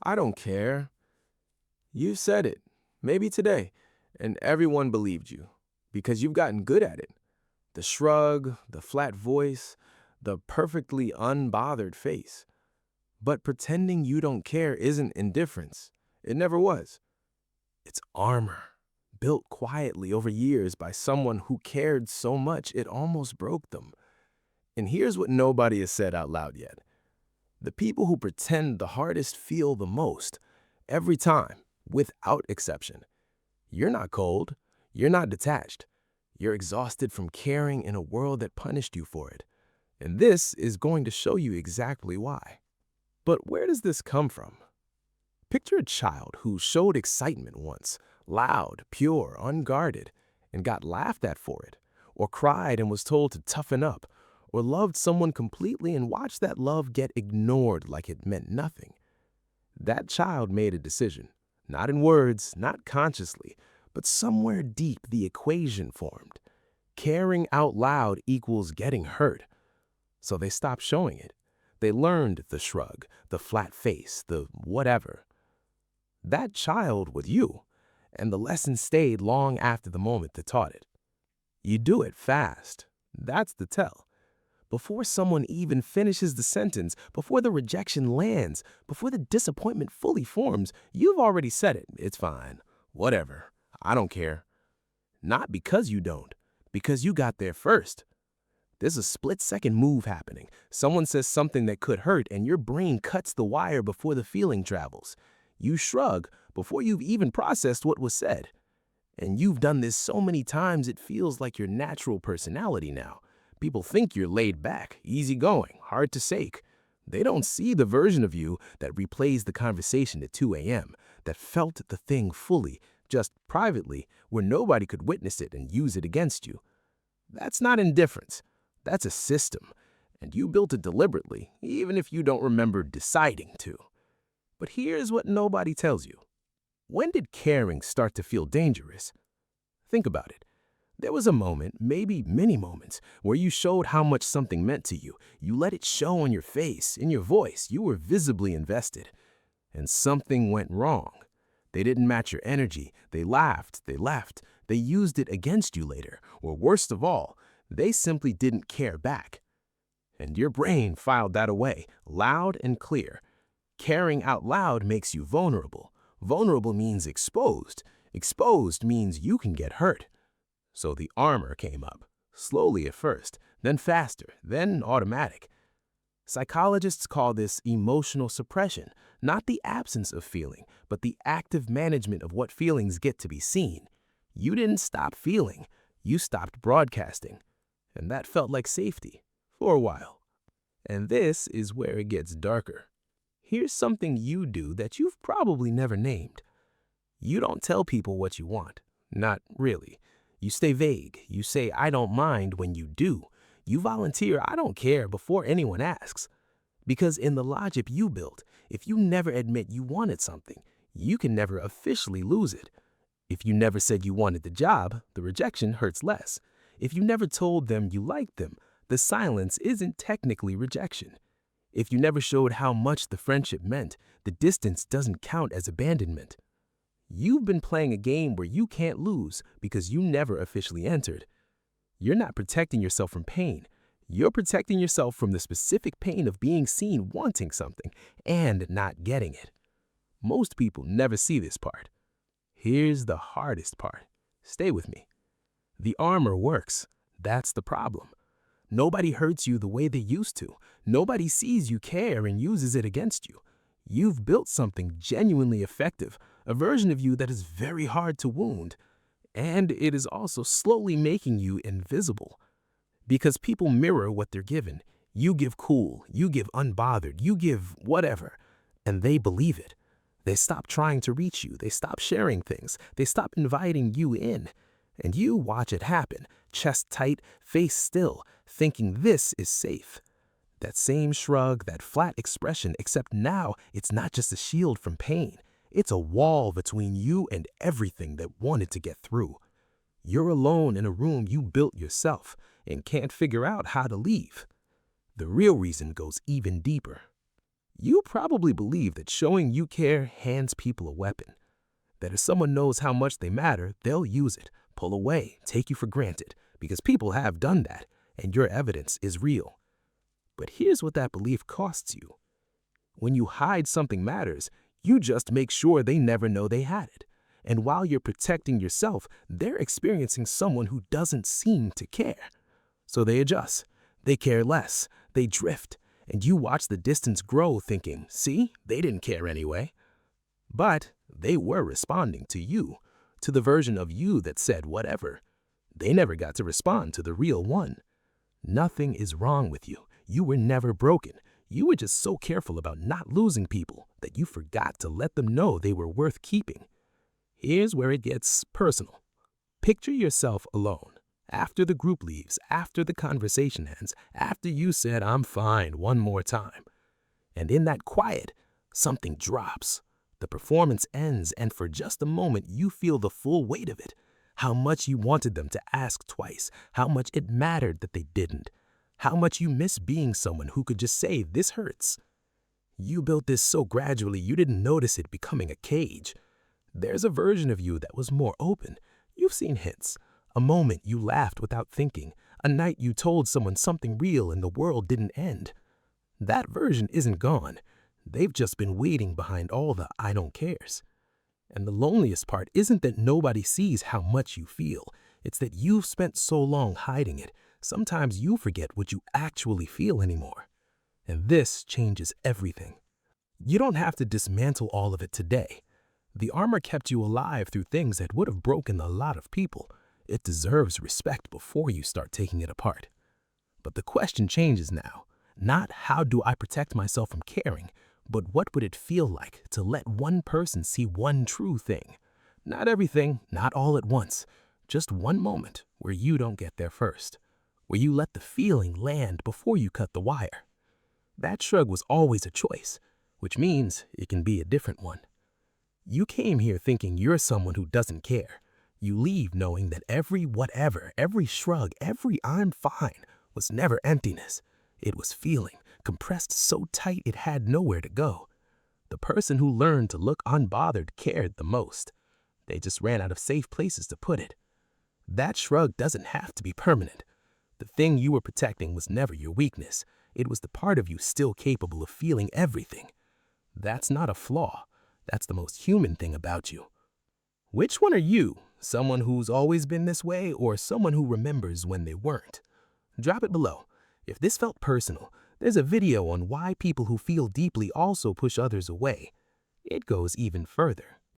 I don't care. You said it, maybe today, and everyone believed you because you've gotten good at it. The shrug, the flat voice, the perfectly unbothered face. But pretending you don't care isn't indifference. It never was. It's armor, built quietly over years by someone who cared so much it almost broke them. And here's what nobody has said out loud yet. The people who pretend the hardest feel the most, every time, without exception. You're not cold. You're not detached. You're exhausted from caring in a world that punished you for it. And this is going to show you exactly why. But where does this come from? Picture a child who showed excitement once, loud, pure, unguarded, and got laughed at for it, or cried and was told to toughen up, or loved someone completely and watched that love get ignored like it meant nothing. That child made a decision, not in words, not consciously, but somewhere deep the equation formed. Caring out loud equals getting hurt. So they stopped showing it. They learned the shrug, the flat face, the whatever. That child was you, and the lesson stayed long after the moment that taught it. You do it fast. That's the tell. Before someone even finishes the sentence, before the rejection lands, before the disappointment fully forms, you've already said it. It's fine. Whatever. I don't care. Not because you don't, because you got there first. There's a split-second move happening. Someone says something that could hurt, and your brain cuts the wire before the feeling travels. You shrug before you've even processed what was said. And you've done this so many times it feels like your natural personality now. People think you're laid back, easygoing, hard to sake. They don't see the version of you that replays the conversation at 2 a.m., that felt the thing fully, just privately, where nobody could witness it and use it against you. That's not indifference. That's a system, and you built it deliberately, even if you don't remember deciding to. But here's what nobody tells you. When did caring start to feel dangerous? Think about it. There was a moment, maybe many moments, where you showed how much something meant to you. You let it show on your face, in your voice. You were visibly invested. And something went wrong. They didn't match your energy. They laughed. They left. They used it against you later. Or worst of all, they simply didn't care back. And your brain filed that away, loud and clear. Caring out loud makes you vulnerable. Vulnerable means exposed. Exposed means you can get hurt. So the armor came up, slowly at first, then faster, then automatic. Psychologists call this emotional suppression, not the absence of feeling, but the active management of what feelings get to be seen. You didn't stop feeling, you stopped broadcasting. And that felt like safety, for a while. And this is where it gets darker. Here's something you do that you've probably never named. You don't tell people what you want. Not really. You stay vague. You say, I don't mind when you do. You volunteer, I don't care before anyone asks. Because in the logic you built, if you never admit you wanted something, you can never officially lose it. If you never said you wanted the job, the rejection hurts less. If you never told them you liked them, the silence isn't technically rejection. If you never showed how much the friendship meant, the distance doesn't count as abandonment. You've been playing a game where you can't lose because you never officially entered. You're not protecting yourself from pain. You're protecting yourself from the specific pain of being seen wanting something and not getting it. Most people never see this part. Here's the hardest part. Stay with me. The armor works. That's the problem. Nobody hurts you the way they used to. Nobody sees you care and uses it against you. You've built something genuinely effective, a version of you that is very hard to wound. And it is also slowly making you invisible. Because people mirror what they're given. You give cool, you give unbothered, you give whatever. And they believe it. They stop trying to reach you. They stop sharing things. They stop inviting you in. And you watch it happen, chest tight, face still, thinking this is safe. That same shrug, that flat expression, except now it's not just a shield from pain. It's a wall between you and everything that wanted to get through. You're alone in a room you built yourself and can't figure out how to leave. The real reason goes even deeper. You probably believe that showing you care hands people a weapon, that if someone knows how much they matter, they'll use it, pull away, take you for granted, because people have done that, and your evidence is real. But here's what that belief costs you. When you hide something matters, you just make sure they never know they had it. And while you're protecting yourself, they're experiencing someone who doesn't seem to care. So they adjust, they care less, they drift, and you watch the distance grow thinking, see, they didn't care anyway. But they were responding to you, to the version of you that said whatever. They never got to respond to the real one. Nothing is wrong with you. You were never broken. You were just so careful about not losing people that you forgot to let them know they were worth keeping. Here's where it gets personal. Picture yourself alone. After the group leaves, after the conversation ends, after you said, "I'm fine," one more time. And in that quiet, something drops. The performance ends, and for just a moment, you feel the full weight of it. How much you wanted them to ask twice, how much it mattered that they didn't, how much you miss being someone who could just say, "This hurts." You built this so gradually you didn't notice it becoming a cage. There's a version of you that was more open. You've seen hints. A moment you laughed without thinking, a night you told someone something real and the world didn't end. That version isn't gone. They've just been waiting behind all the "I don't cares." And the loneliest part isn't that nobody sees how much you feel. It's that you've spent so long hiding it, sometimes you forget what you actually feel anymore. And this changes everything. You don't have to dismantle all of it today. The armor kept you alive through things that would have broken a lot of people. It deserves respect before you start taking it apart. But the question changes now. Not how do I protect myself from caring, but what would it feel like to let one person see one true thing? Not everything, not all at once. Just one moment where you don't get there first. Where you let the feeling land before you cut the wire. That shrug was always a choice, which means it can be a different one. You came here thinking you're someone who doesn't care. You leave knowing that every whatever, every shrug, every "I'm fine" was never emptiness. It was feeling, compressed so tight it had nowhere to go. The person who learned to look unbothered cared the most. They just ran out of safe places to put it. That shrug doesn't have to be permanent. The thing you were protecting was never your weakness. It was the part of you still capable of feeling everything. That's not a flaw. That's the most human thing about you. Which one are you? Someone who's always been this way, or someone who remembers when they weren't? Drop it below. If this felt personal, there's a video on why people who feel deeply also push others away. It goes even further.